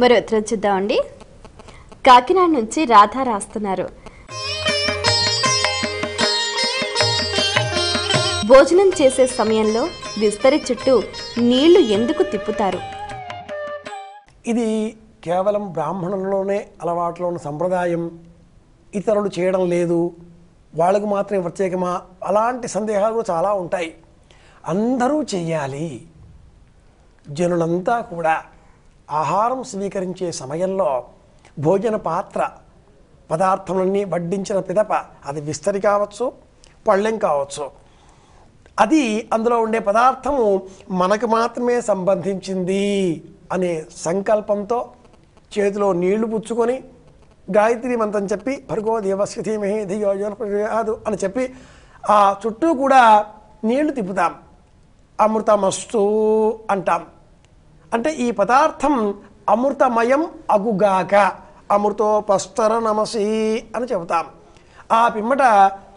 మరో ఉత్తరం చూద్దామండి. కాకినాడ నుంచి రాధా రాస్తున్నారు. భోజనం చేసే సమయంలో విస్తరి చుట్టూ నీళ్లు ఎందుకు తిప్పుతారు? ఇది కేవలం బ్రాహ్మణులలోనే అలవాట్లో ఉన్న సంప్రదాయం, ఇతరులు చేయడం లేదు, వాళ్ళకు మాత్రమే ప్రత్యేకమా? అలాంటి సందేహాలు కూడా చాలా ఉంటాయి. అందరూ చెయ్యాలి. జనులంతా కూడా ఆహారం స్వీకరించే సమయంలో భోజన పాత్ర పదార్థములన్నీ వడ్డించిన పిదప అది విస్తరి కావచ్చు, పళ్ళెం కావచ్చు, అది అందులో ఉండే పదార్థము మనకు మాత్రమే సంబంధించింది అనే సంకల్పంతో చేతిలో నీళ్లు పుచ్చుకొని గాయత్రి మంత్రం చెప్పి భర్గో దేవస్య ధీమహి ధియో యో ప్రచోదయాత్ అని చెప్పి ఆ చుట్టూ కూడా నీళ్లు తిప్పుతాం. అమృతమస్తు అంటాం. అంటే ఈ పదార్థం అమృతమయం అగుగాక, అమృతోపస్తర నమసి అని చెబుతాం. ఆ పిమ్మట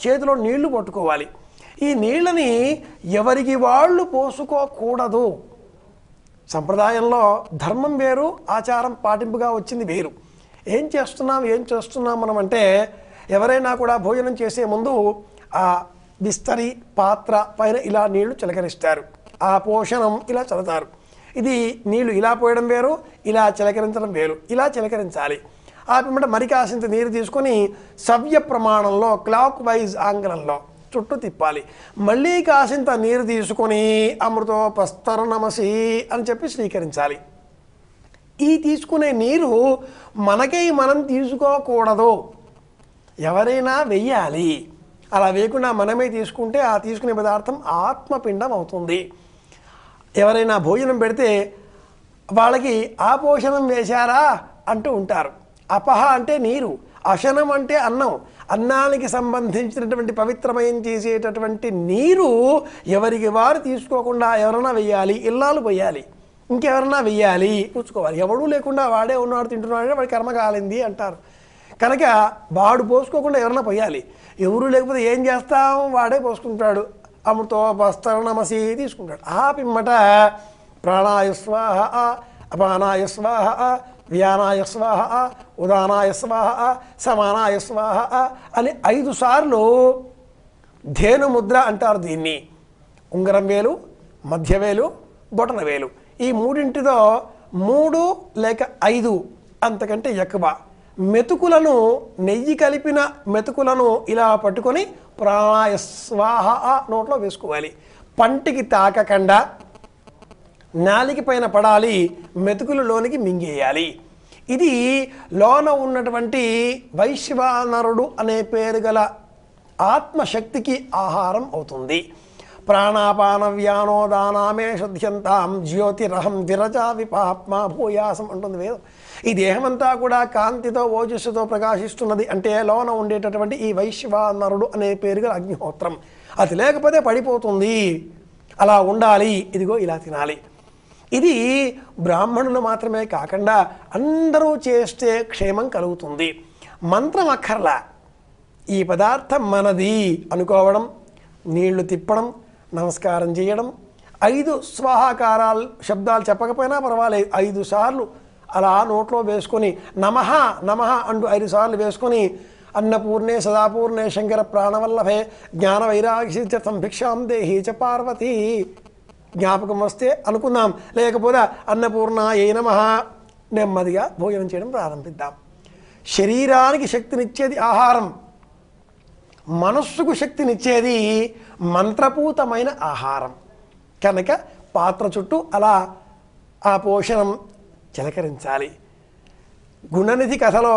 చేతిలో నీళ్లు పట్టుకోవాలి. ఈ నీళ్ళని ఎవరికి వాళ్ళు పోసుకోకూడదు. సంప్రదాయంలో ధర్మం వేరు, ఆచారం పాటింపుగా వచ్చింది వేరు. ఏం చేస్తున్నాం మనం అంటే, ఎవరైనా కూడా భోజనం చేసే ముందు ఆ బిస్తరి పాత్ర పైన ఇలా నీళ్లు చిలకరిస్తారు, ఆ పోషణం ఇలా చల్లుతారు. ఇది నీళ్లు ఇలా పోయడం వేరు, ఇలా చిలకరించడం వేరు. ఇలా చిలకరించాలి. ఆ పిమ్మట మరి కాసింత నీరు తీసుకొని సవ్య ప్రమాణంలో క్లాక్ వైజ్ ఆంగ్లంలో చుట్టూ తిప్పాలి. మళ్ళీ కాసింత నీరు తీసుకొని అమృతోపస్తర నమసి అని చెప్పి స్వీకరించాలి. ఈ తీసుకునే నీరు మనకై మనం తీసుకోకూడదు, ఎవరైనా వెయ్యాలి. అలా వేయకుండా మనమే తీసుకుంటే ఆ తీసుకునే పదార్థం ఆత్మపిండం అవుతుంది. ఎవరైనా భోజనం పెడితే వాళ్ళకి ఆపోషణం వేశారా అంటూ ఉంటారు. అపహ అంటే నీరు, అశనం అంటే అన్నం. అన్నానికి సంబంధించినటువంటి పవిత్రమయం చేసేటటువంటి నీరు ఎవరికి వారు తీసుకోకుండా ఎవరైనా వెయ్యాలి. ఇల్లాలు పోయాలి, ఇంకెవరన్నా వెయ్యాలి, పుచ్చుకోవాలి. ఎవడూ లేకుండా వాడే ఉన్నాడు తింటున్నాడే వాడి కర్మ కాలింది అంటారు. కనుక వాడు పోసుకోకుండా ఎవరన్నా పోయాలి. ఎవరు లేకపోతే ఏం చేస్తాం, వాడే పోసుకుంటాడు. అమృతోపస్తర నమసి తీసుకుంటాడు. ఆ పిమ్మట ప్రాణాయ స్వాహ, అపానాయ స్వాహ, వ్యానాయ స్వాహ, ఉదానాయ స్వాహ, సమానాయ స్వాహ అని 5 సార్లు ధేను ముద్ర అంటారు దీన్ని. ఉంగరం వేలు, మధ్యవేలు, బొటన వేలు, ఈ మూడింటితో 3 లేక 5 అంతకంటే ఎక్కువ మెతుకులను, నెయ్యి కలిపిన మెతుకులను ఇలా పట్టుకొని ప్రాణాయ స్వాహ నోట్లో వేసుకోవాలి. పంటికి తాకకుండా నాలిక పైన పడాలి, మెతుకులలోనికి మింగేయాలి. ఇది లోన ఉన్నటువంటి వైశ్వానరుడు అనే పేరు గల ఆత్మశక్తికి ఆహారం అవుతుంది. ప్రాణాపాన వ్యానోదానామే శుద్ధ్యంతాం జ్యోతిరహం విరజా విపాప్మా భూయాసం అంటుంది వేదం. ఈ దేహమంతా కూడా కాంతితో ఓజస్సుతో ప్రకాశిస్తున్నది. అంటే లోన ఉండేటటువంటి ఈ వైశ్వానరుడు అనే పేరు గల అగ్నిహోత్రం. అది లేకపోతే పడిపోతుంది. అలా ఉండాలి. ఇదిగో ఇలా తినాలి. ఇది బ్రాహ్మణులు మాత్రమే కాకుండా అందరూ చేస్తే క్షేమం కలుగుతుంది. మంత్రం అక్కర్లా, ఈ పదార్థం మనది అనుకోవడం, నీళ్లు తిప్పడం, నమస్కారం చేయడం, 5 స్వాహాకారాలు శబ్దాలు చెప్పకపోయినా పర్వాలేదు, 5 సార్లు అలా నోట్లో వేసుకొని నమః నమః అంటూ 5 సార్లు వేసుకొని అన్నపూర్ణే సదాపూర్ణే శంకర ప్రాణవల్లభే జ్ఞాన వైరాగ్య సంభిక్షాం దేహి చ పార్వతీ జ్ఞాపకం వస్తే అనుకుందాం, లేకపోతే అన్నపూర్ణాయై నమః నెమ్మదిగా భోజనం చేయడం ప్రారంభిద్దాం. శరీరానికి శక్తినిచ్చేది ఆహారం, మనస్సుకు శక్తినిచ్చేది మంత్రపూతమైన ఆహారం. కనుక పాత్ర చుట్టూ అలా ఆ పోషణం చిలకరించాలి. గుణనిధి కథలో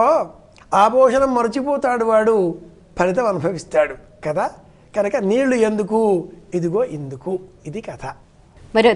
ఆ పోషణం మర్చిపోతాడు, వాడు ఫలితం అనుభవిస్తాడు కదా. కనుక నీళ్లు ఎందుకు, ఇదిగో ఇందుకు. ఇది కథ. మరో